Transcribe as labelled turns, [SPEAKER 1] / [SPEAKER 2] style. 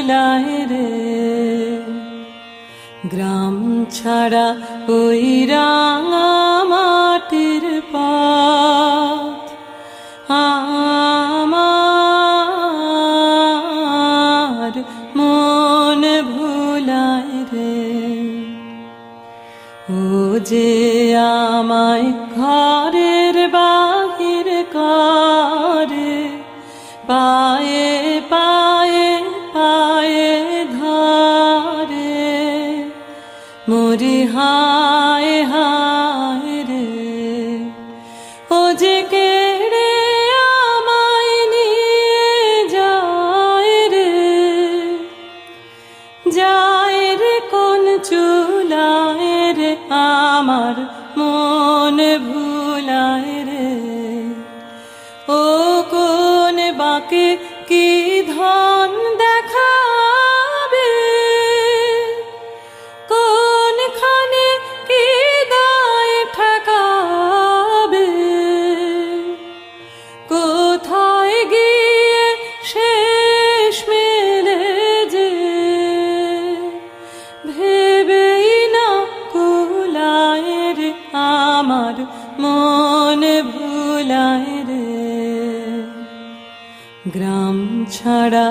[SPEAKER 1] ভুলায় রে। গ্রাম ছাড়া ওই রাঙা মাটির পথ আমার মন ভুলায় রে। ও যে আমায় ঘরের বাহির করে, পায়ে পায়ে পায়ে ধরে, মরি হায় হায় রে। ও যে কেড়ে আমায় নিয়ে যায় রে, যায় রে কোন চুলায় রে, আমার মন ভুলায় রে। ও কোন বাঁকে কি ধন দেখাবে, কোনখানে কি দায় ঠেকাবে, কোথায় গিয়ে শেষ মেলে যে, ভেবেই না কুলায় রে, আমার মন ভুলায় রে। গ্রাম ছাড়া